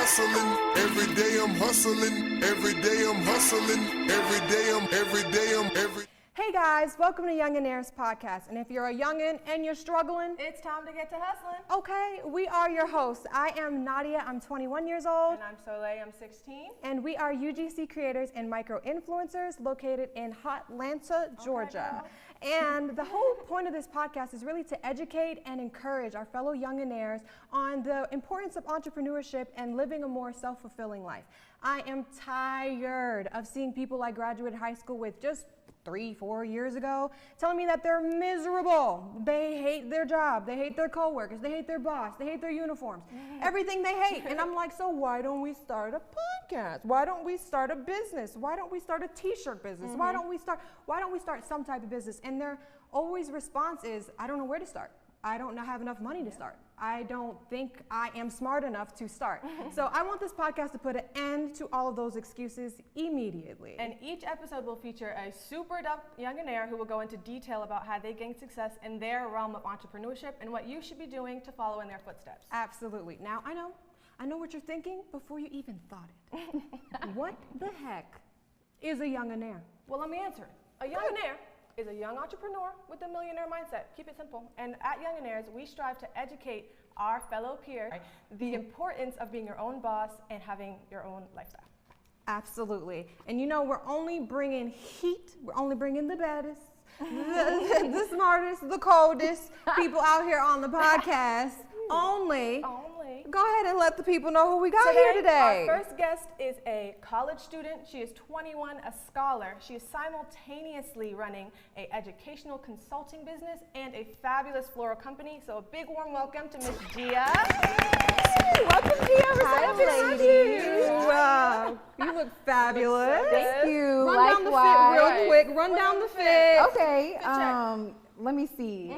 hustling. Every day I'm hustling. Every day I'm hustling. Hey guys, welcome to Youngnaires podcast. And if you're a youngin' and you're struggling, it's time to get to hustling. Okay, we are your hosts. I am Nadia, I'm 21 years old. And I'm Soleil, I'm 16. And we are UGC creators and micro-influencers located in Hotlanta, Georgia. And the whole point of this podcast is really to educate and encourage our fellow Youngnaires on the importance of entrepreneurship and living a more self-fulfilling life. I am tired of seeing people I graduated high school with just 3-4 years ago telling me that they're miserable. They hate their job, they hate their coworkers, they hate their boss, they hate their uniforms, everything they hate. And I'm like, so why don't we start a podcast? Why don't we start a business? Why don't we start a t-shirt business? Why don't we start some type of business? And their always response is, I don't know where to start. I don't have enough money to start. I don't think I am smart enough to start. So I want this podcast to put an end to all of those excuses immediately. And each episode will feature a super dope Youngnaire who will go into detail about how they gained success in their realm of entrepreneurship and what you should be doing to follow in their footsteps. Absolutely. Now, I know what you're thinking before you even thought it. What the heck is a Youngnaire? Well, let me answer it. A Youngnaire is a young entrepreneur with a millionaire mindset. Keep it simple. And at Youngnaires, we strive to educate our fellow peers the importance of being your own boss and having your own lifestyle. Absolutely. And you know, we're only bringing heat. We're only bringing the baddest, the smartest, the coldest people out here on the podcast. Only. Go ahead and let the people know who we got here today. Our first guest is a college student. She is 21, a scholar. She is simultaneously running an educational consulting business and a fabulous floral company. So a big warm welcome to Miss Gia. Welcome, Gia. We're so happy to you. Wow, you look fabulous. Thank you. Run down the fit real quick. Run down the fit. Okay. Let me see.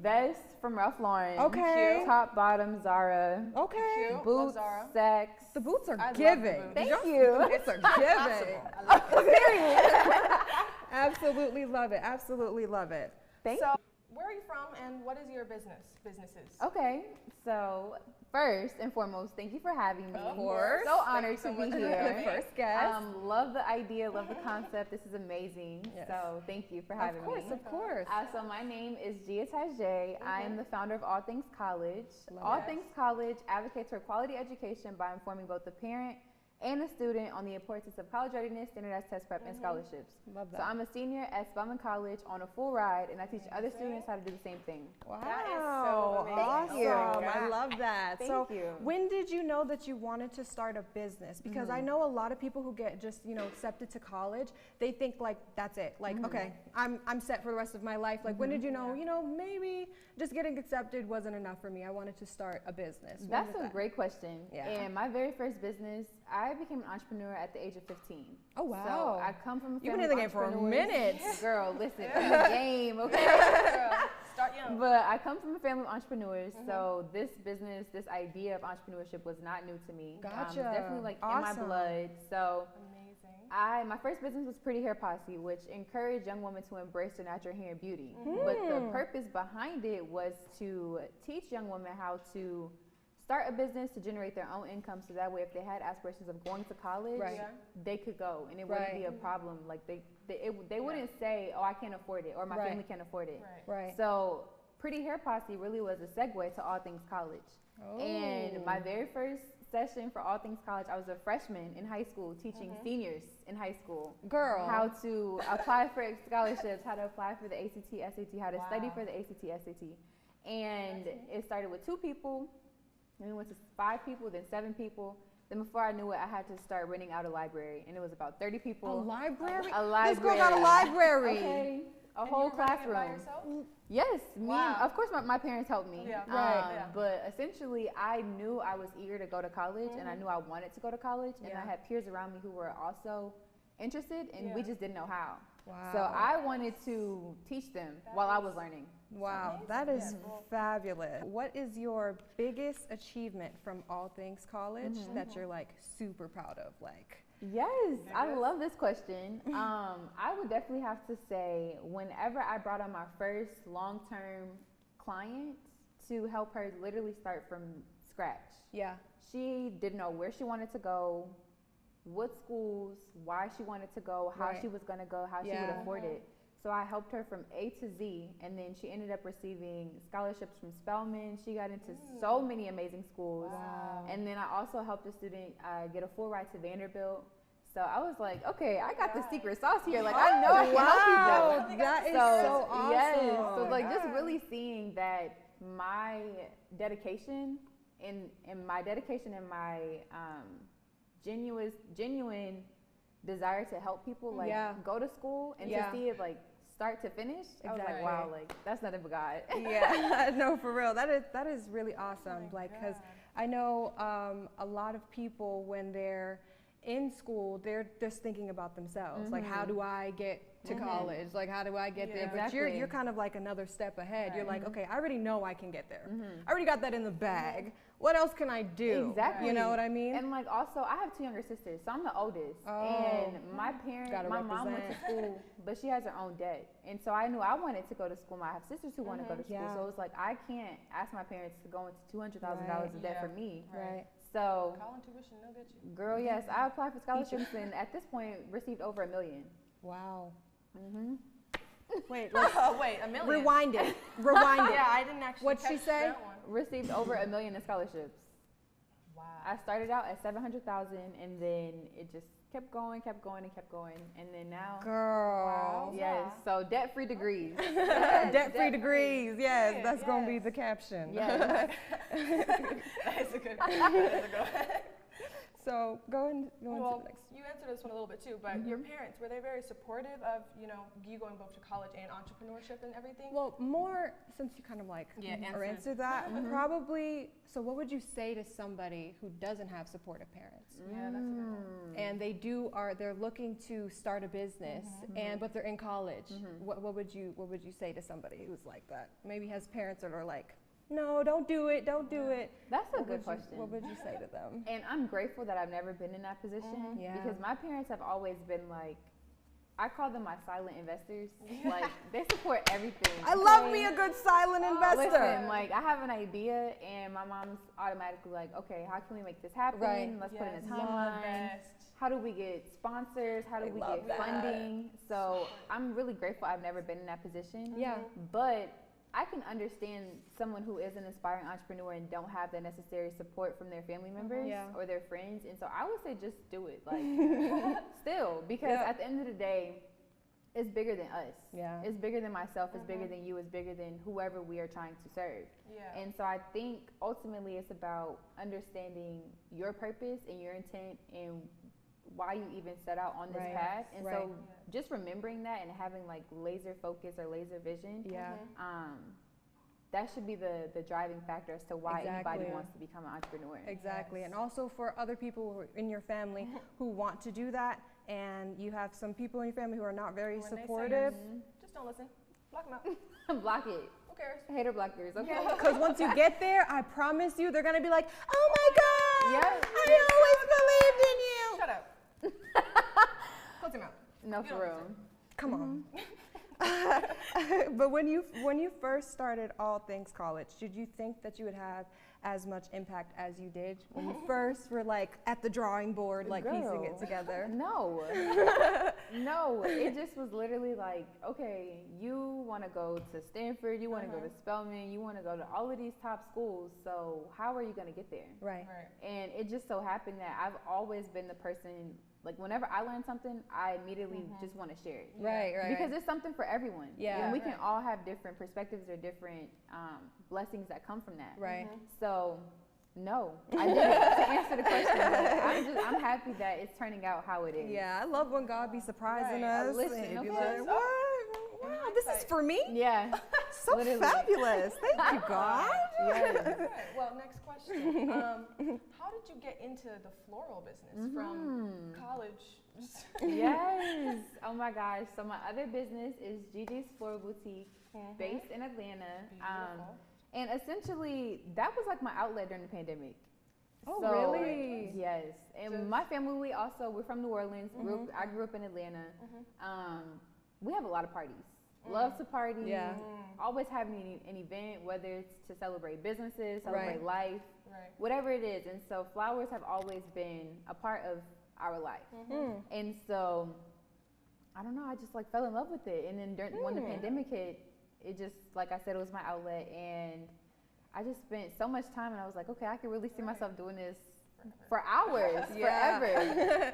Vest from Ralph Lauren. Okay. Top, bottom, Zara. Okay. Boots, Saks. The boots are giving. Thank you. The boots are giving. Absolutely love it. Absolutely love it. So, where are you from and what is your businesses? Okay. So, first and foremost, thank you for having me. Of course. So honored to be here. The first guest. Love the idea, love the concept. This is amazing. Yes. So thank you for having me. Of course. So my name is Gia Taijae. I am the founder of All Things College. Love Things College advocates for quality education by informing both the parent and the student on the importance of college readiness, standardized test prep, and scholarships. Love that. So I'm a senior at Spelman College on a full ride, and I teach other students how to do the same thing. Wow. That is so amazing. Awesome. Thank you. I love that. Thank you. When did you know that you wanted to start a business? Because I know a lot of people who get just, accepted to college, they think like, that's it. Like, okay, I'm set for the rest of my life. Like, when did you know, maybe just getting accepted wasn't enough for me. I wanted to start a business. That's a great question. Yeah. And my very first business, I became an entrepreneur at the age of 15. Oh, wow. So I come from a family You've been in the game for a minute. Girl, listen, in the game, okay? Girl, start young. But I come from a family of entrepreneurs, so this business, this idea of entrepreneurship was not new to me. Gotcha. It's definitely like in my blood. So Amazing. my first business was Pretty Hair Posse, which encouraged young women to embrace their natural hair and beauty. But the purpose behind it was to teach young women how to start a business to generate their own income, so that way if they had aspirations of going to college, they could go and it wouldn't be a problem. Like they wouldn't say, oh, I can't afford it, or my family can't afford it. Right. So Pretty Hair Posse really was a segue to All Things College. And my very first session for All Things College, I was a freshman in high school teaching seniors in high school how to apply for scholarships, how to apply for the ACT, SAT, how to study for the ACT, SAT. And it started with 2 people. Then we went to 5 people, then 7 people. Then before I knew it, I had to start renting out a library, and it was about 30 people. A library? A library. This girl got a library. Okay. A whole classroom. By yourself? Yes, me. Of course, my parents helped me. Yeah. But essentially, I knew I was eager to go to college, and I knew I wanted to go to college, and I had peers around me who were also interested, and we just didn't know how. Wow. So I wanted to teach them while I was learning. Wow, that is fabulous. What is your biggest achievement from All Things College that you're like super proud of? Like, yes, I love this question. I would definitely have to say whenever I brought on my first long-term client to help her literally start from scratch. Yeah. She didn't know where she wanted to go, what schools, why she wanted to go, how Right. she was going to go, how she would afford it. So I helped her from A to Z, and then she ended up receiving scholarships from Spelman. She got into so many amazing schools. Wow. And then I also helped a student get a full ride to Vanderbilt. So I was like, okay, I got the secret sauce here. Like, I know I can help people. That is so awesome. Yes. So like just really seeing that my dedication and my genuine desire to help people, like go to school and to see it like start to finish. I was like, wow, like that's nothing but God. Yeah, no, for real. That is really awesome. Like, because I know a lot of people when they're in school, they're just thinking about themselves. Like, how do I get to college? Like, how do I get there? But you're kind of like another step ahead. You're like, okay, I already know I can get there. I already got that in the bag. What else can I do? Exactly. You know what I mean? And like also, I have 2 younger sisters, so I'm the oldest. And my parents, my mom went to school, but she has her own debt. And so I knew I wanted to go to school. I have sisters who want to go to school. So it was like, I can't ask my parents to go into $200,000 of debt for me. Right. So, College tuition, they'll get you. girl, yes, I applied for scholarships and at this point received over $1 million. Wow. Wait, $1 million. Rewind it. Rewind it. Yeah, I didn't actually. What'd she catch say? that one. Received over $1 million in scholarships. Wow. I started out at 700,000 and then it just kept going, and then now. Girl. Yes, so debt-free degrees. Debt-free degrees. Yes, that's going to be the caption. Yes. That's a good one. So go into the Well, next. you answered this one a little bit too, but your parents, were they very supportive of, you going both to college and entrepreneurship and everything? Well, more since you kind of like answered that, probably. So, what would you say to somebody who doesn't have supportive parents? Yeah, that's a good one. And they're looking to start a business, but they're in college. What would you say to somebody who's like that? Maybe has parents that are like, no, don't do it. That's a good question. What would you say to them? And I'm grateful that I've never been in that position because my parents have always been like, I call them my silent investors. Like, they support everything. I love me a good silent investor. Listen, like, I have an idea and my mom's automatically like, okay, how can we make this happen? Right. Let's put in a timeline. How do we get sponsors? How do we get funding? So I'm really grateful I've never been in that position. Yeah. But I can understand someone who is an aspiring entrepreneur and don't have the necessary support from their family members or their friends. And so I would say just do it. Like, still, because at the end of the day, it's bigger than us. Yeah. It's bigger than myself. It's bigger than you. It's bigger than whoever we are trying to serve. Yeah. And so I think ultimately it's about understanding your purpose and your intent and why you even set out on this path. And so just remembering that and having like laser focus or laser vision, that should be the driving factor as to why anybody wants to become an entrepreneur. Exactly. And also for other people who are in your family who want to do that, and you have some people in your family who are not very supportive. Just don't listen. Block them out. Block it. Who cares? Hater blockers, okay? Because once you get there, I promise you, they're going to be like, oh my God, Yes. I always believed in you. Shut up. Close your mouth. No, for real. Come on. But when you first started All Things College, did you think that you would have as much impact as you did when you first were like at the drawing board, like piecing it together? No. No, it just was literally like, okay, you want to go to Stanford, you want to go to Spelman, you want to go to all of these top schools, so how are you going to get there? Right. And it just so happened that I've always been the person, like whenever I learn something, I immediately just want to share it. Right. Because it's something for everyone. Yeah. And we can all have different perspectives or different blessings that come from that. Right. So, no, I didn't to answer the question, but I'm happy that it's turning out how it is. Yeah, I love when God be surprising us. Listen, and be okay. like, what? Wow, this is for me? Yeah. So Literally. fabulous. Thank you, God. Yes. Right. Well, next question. How did you get into the floral business from college? Yes. Oh my gosh. So my other business is Gigi's Floral Boutique, based in Atlanta. And essentially, that was like my outlet during the pandemic. Oh, So, really? Yes. And my family, we're from New Orleans. I grew up in Atlanta. We have a lot of parties. Love to party. Yeah. Always having an event, whether it's to celebrate businesses, celebrate life, whatever it is. And so flowers have always been a part of our life. And so, I don't know, I just like fell in love with it. And then when the pandemic hit, it just, like I said, it was my outlet. And I just spent so much time, and I was like, okay, I could really see myself doing this for hours, forever.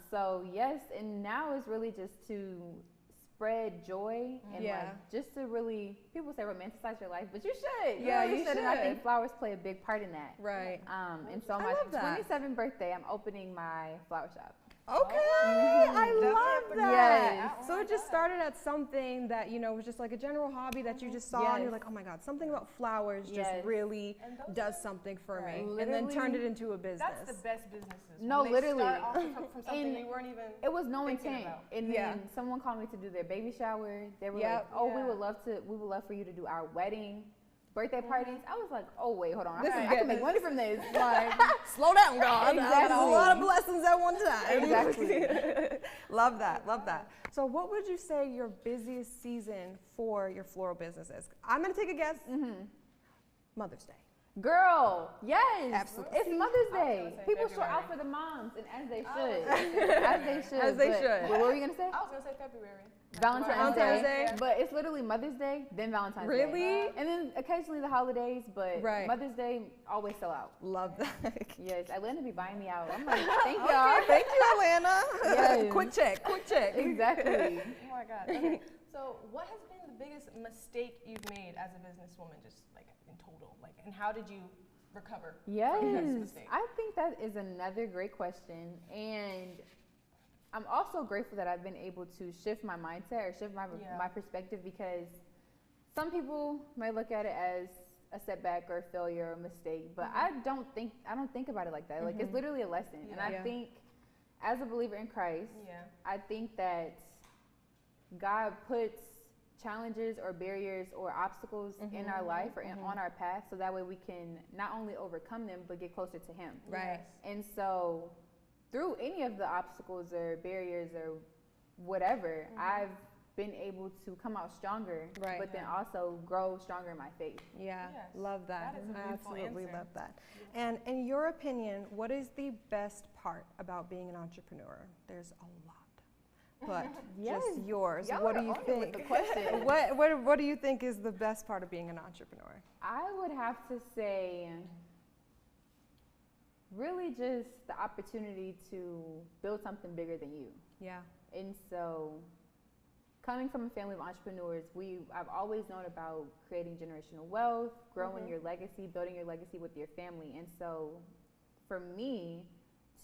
So yes, and now it's really just to spread joy and like just to really, people say romanticize your life, but you should. Yeah, you should. And I think flowers play a big part in that. Right. And so on my 27th birthday, I'm opening my flower shop. Okay, I love that. Yes. So it just started at something that, you know, was just like a general hobby that you just saw and you're like, oh my God, something about flowers just really does something for me. And then turned it into a business. That's the best businesses. No, when literally. They start off from something you weren't even It was no thinking intent. about. And then someone called me to do their baby shower. They were like, oh, we would love for you to do our wedding. Birthday parties, I was like, oh wait, hold on, I can make money from this. Like, slow down, God. Exactly. A lot of blessings at one time. Exactly. Love that, love that. So what would you say your busiest season for your floral business is? I'm gonna take a guess. Mother's Day. Girl, yes. Absolutely. It's Mother's Day. People show February. out for the moms, and as they should. As they should. As they should. What were you gonna say? I was gonna say February. Valentine's Day. Day. But it's literally Mother's Day, then Valentine's Day. Really? And then occasionally the holidays, but Mother's Day always sell out. Love that. Yes, Atlanta be buying me out. I'm like, thank y'all. Okay, thank you, Atlanta. Yes. Quick check, quick check. Exactly. Oh my God. Okay. So what has been the biggest mistake you've made as a businesswoman, just like in total? Like, and how did you recover from this mistake? I think that is another great question. And I'm also grateful that I've been able to shift my mindset or shift my perspective, because some people may look at it as a setback or a failure or a mistake, but I don't think about it like that. Like, it's literally a lesson. And I think, as a believer in Christ, I think that God puts challenges or barriers or obstacles in our life or on our path, so that way we can not only overcome them but get closer to Him. Right. And so through any of the obstacles or barriers or whatever, I've been able to come out stronger, but then also grow stronger in my faith. Yeah, love that. That is a I beautiful absolutely answer. love that. And in your opinion, what is the best part about being an entrepreneur? There's a lot. But just yours. Y'all what are do you on it think? with the question. What do you think is the best part of being an entrepreneur? I would have to say really just the opportunity to build something bigger than you. Yeah. And so coming from a family of entrepreneurs, I've always known about creating generational wealth, growing your legacy, building your legacy with your family. And so for me,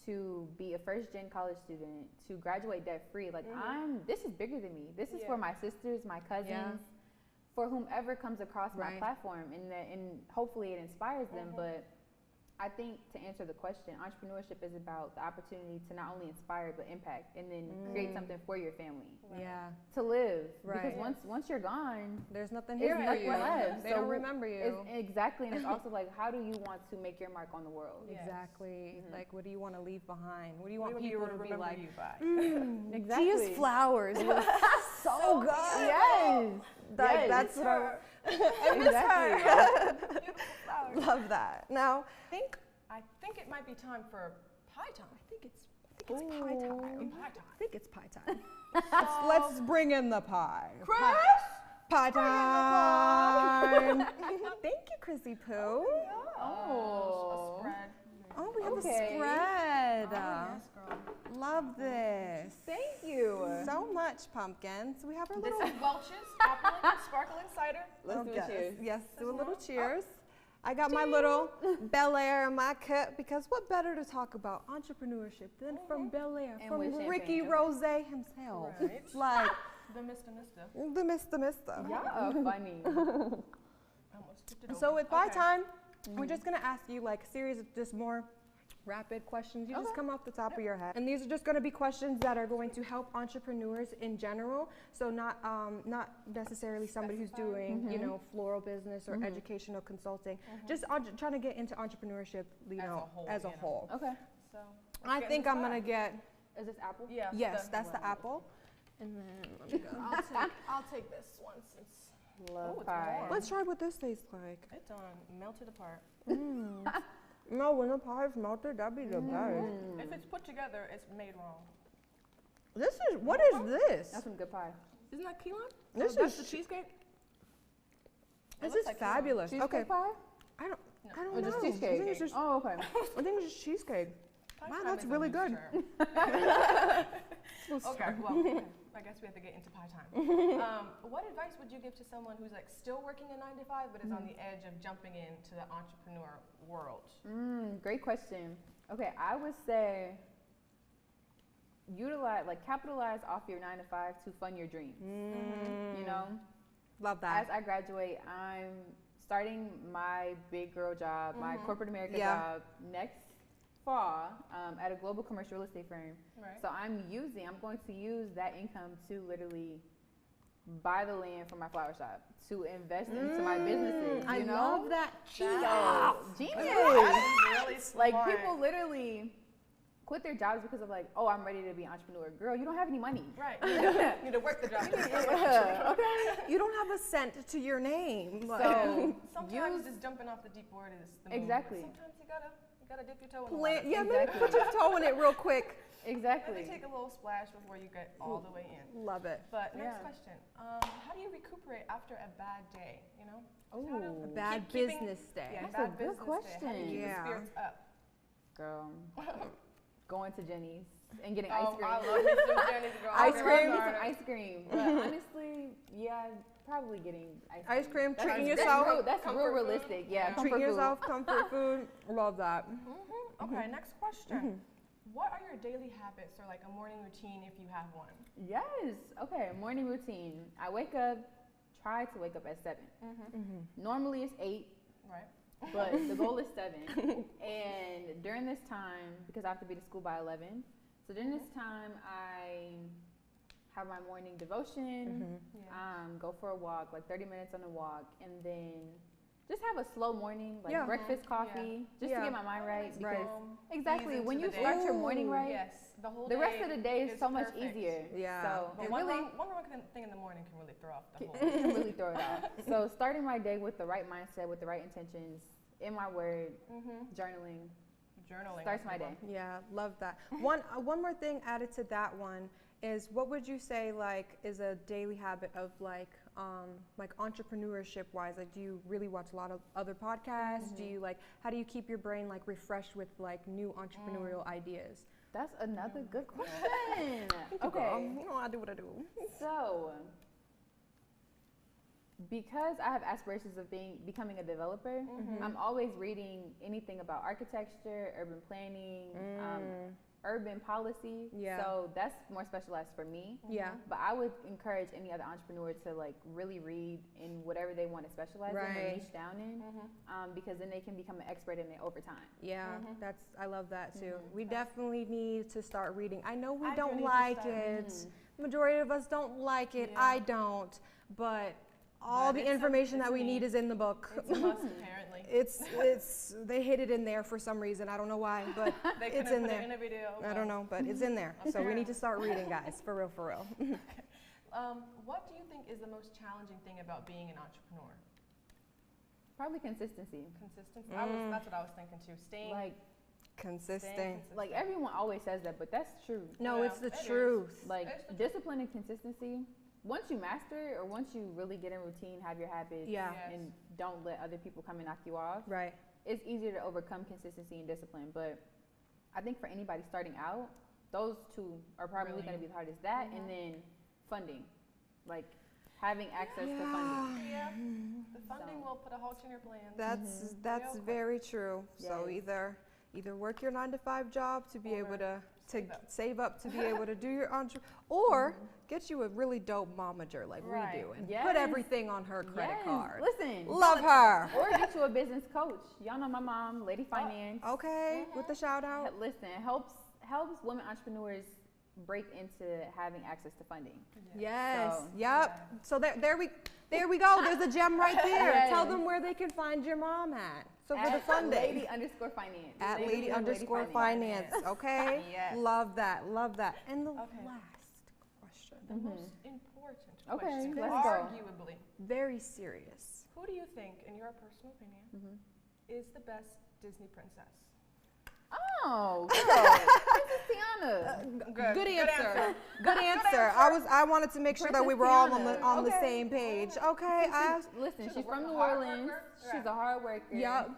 to be a first-gen college student, to graduate debt-free, like this is bigger than me. This is for my sisters, my cousins, for whomever comes across my platform, and hopefully it inspires them. But I think, to answer the question, entrepreneurship is about the opportunity to not only inspire but impact, and then create something for your family. Yeah. To live. Right. Because once you're gone, There's nothing here there's for nothing you. left. They don't remember you. Exactly. And it's also like, how do you want to make your mark on the world? Exactly. Like, what do you want to leave behind? What do you want people to be remember like? you by? Exactly. Gia's flowers were so good. Yes. Like, that's what I miss her. Love that. Now, I think it might be time for pie time. I think it's pie time. Pie time. I think it's pie time. let's bring in the pie. Chris! Pie time. Thank you, Chrissy Poo. Oh. A spread. Oh, we have a Okay. spread. Yes, girl. Love this. Thank you. So much pumpkin. So we have our This little. is Welch's Apple Sparkling Cider. Let's do a yes, cheers. yes, do a little cheers. I got my little Bel Air in my cup, because what better to talk about entrepreneurship than from Bel Air, And from with Ricky champagne. Rose himself. Right. Like The Mr. the Mister. Y'all are funny. Almost tipped it So over. with pie Okay. time, we're just gonna ask you like a series of just more rapid questions. You just come off the top of your head, and these are just gonna be questions that are going to help entrepreneurs in general. So not necessarily somebody who's doing you know, floral business or educational consulting. Just trying to get into entrepreneurship, you know, as a whole. Okay. So I think I'm gonna get Is this apple? yeah. yes, that's the apple. And then let me go. I'll take this one since. Love it's pie. warm. Let's try what this tastes like. It's melted apart. No, when the pie's melted, that'd be the best. If it's put together, it's made wrong. What is this? That's some good pie. Isn't that key lime? This That's is the cheesecake. This looks is like key lime. fabulous. Cheesecake Okay, pie? I don't Or know. just I think cheesecake? it's just, Oh, okay. I think it's just cheesecake. Pie Wow, time that's is a really loose good. term. Okay, well, I guess we have to get into pie time. What advice would you give to someone who's like still working a 9 to 5 but is on the edge of jumping into the entrepreneur world? Great question. Okay, I would say capitalize off your 9 to 5 to fund your dreams. You know, Love that. as I graduate, I'm starting my big girl job, my corporate America job next fall at a global commercial real estate firm. Right. So I'm going to use that income to literally buy the land for my flower shop, to invest into my businesses. I You know? love that. So, genius. Really Like smart. people literally quit their jobs because of like, oh, I'm ready to be an entrepreneur. Girl, you don't have any money. Right. You need to work the job. Okay. You don't have a cent to your name. Like, So Sometimes just jumping off the deep water is the move. Exactly. Sometimes you gotta dip your toe in the water. yeah, maybe Exactly. put your toe in it real quick. exactly. Maybe take a little splash before you get all the way in. Love it. But next Yeah. question: how do you recuperate after a bad day? You know, How to Ooh. A bad keeping- business day. Yeah, That's bad a good business day. How do you question. keep Yeah. the spirits up? Girl, going to Jenny's and getting Oh, ice cream. I love me some Jenny's, girl. Ice I cream? love Me her. some ice cream. But honestly, yeah, probably getting ice cream. Ice cream, treating That's yourself. That's real Comfort food. realistic. Yeah, Yeah. comfort Treating food. yourself, comfort food. Love that. Okay, next question. What are your daily habits or like a morning routine if you have one? Yes. Okay. Morning routine. I wake up. Try to wake up at 7. Normally it's 8, Right. but the goal is 7. And during this time, because I have to be to school by 11, so during this time I have my morning devotion. Yeah. Go for a walk, like 30 minutes on a walk, and then just have a slow morning, like Yeah. breakfast, coffee, just Yeah. to get my mind right. Nice Because calm exactly ease when into you the start day. your morning right, Yes, the whole the day rest of the day is so much perfect. easier. Yeah. So But it one really wrong thing in the morning can really throw off the whole it day. can really throw it off. So starting my day with the right mindset, with the right intentions, in my word, journaling, Journaling. starts is my the day. one. Yeah, love that. One more thing added to that one is what would you say like is a daily habit of like entrepreneurship wise? Like, do you really watch a lot of other podcasts? Do you like how do you keep your brain like refreshed with like new entrepreneurial ideas? That's another good question. Girl, Okay, you know I do what I do. so because I have aspirations of becoming a developer, I'm always reading anything about architecture, urban planning, urban policy. Yeah. So that's more specialized for me. Yeah. But I would encourage any other entrepreneur to like really read in whatever they want to specialize in or Right. niche down in, because then they can become an expert in it over time. Yeah, I love that too. We definitely need to start reading. I know we I do don't need to like start it. Majority of us don't like it. Yeah. I don't. But all But the it's a- information it's that a we need need. is in the book. It's a must, apparently. It's they hid it in there for some reason. I don't know why, but They it's couldn't in put there. it in a video. I don't know, but it's in there. So we need to start reading, guys, for real, for real. What do you think is the most challenging thing about being an entrepreneur? Probably consistency. Consistency. That's what I was thinking too. Staying Like Consistent. like everyone always says that, but that's true. No, Yeah, it's the it is. truth. Like It's the discipline and consistency. Once you master it, or once you really get in routine, have your habits, Yeah. Yes. and don't let other people come and knock you off, Right. it's easier to overcome consistency and discipline. But I think for anybody starting out, those two are probably Really? going to be the hardest. That and then funding, like having access to funding. Yeah. The funding So. will put a halt in your plans. That's Real quick. very true. So Yes. either work your 9-to-5 job to be Or able to save up. save up to be able to do your or get you a really dope momager like Right. we do and put Yes. everything on her credit Yes. card. Listen, Love her. or get you a business coach. Y'all know my mom, Lady Finance. Okay, with the shout out. Listen, helps women entrepreneurs break into having access to funding. Yes. So, Yep. So there we go. There's a gem right there. Yes. Tell them where they can find your mom at. So for the At funding. Lady_finance. At Lady lady_finance. Okay? Yes. Love that. Love that. And the Okay. last question. question. The most important Okay, question, let's go. arguably. Very serious. Who do you think, in your personal opinion, is the best Disney princess? Oh, girl. Princess Tiana. Good answer. Good answer. I wanted to make sure that we were all on the same page. Okay. Listen, she's from New Orleans. She's a hard worker. Yep.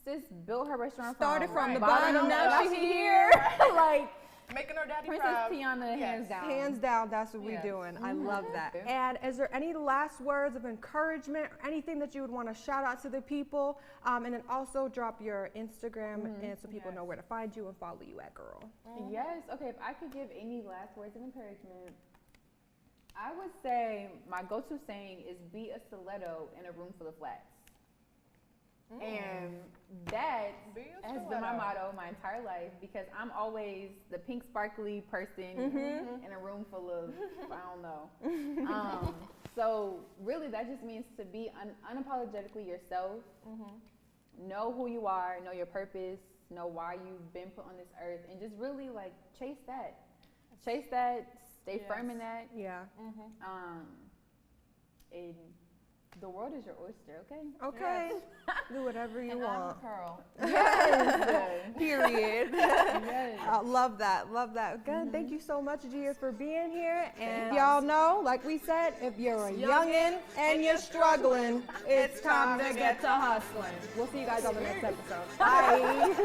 Sis built her restaurant Started from the bottom, bottom, now she's here. Like, Making her daddy Princess proud. Tiana, hands down. Hands down, that's what we're Yes. doing. I love that. And is there any last words of encouragement or anything that you would want to shout out to the people? And then also drop your Instagram and so people know where to find you and follow you at, girl. Yes. Okay, if I could give any last words of encouragement, I would say my go-to saying is be a stiletto in a room full of flats. And that has been my motto my entire life because I'm always the pink sparkly person in a room full of, I don't know. So really that just means to be unapologetically yourself, know who you are, know your purpose, know why you've been put on this earth, and just really like chase that, stay firm in that. Yeah. And the world is your oyster, okay? Okay. Do whatever you want. I'm Pearl. Yes. Period. Yes. Love that. Love that. Good. Thank you so much, Gia, for being here. And y'all know, like we said, if you're a youngin' and you're struggling, it's time to get to hustling. We'll see you guys on the next episode. Bye.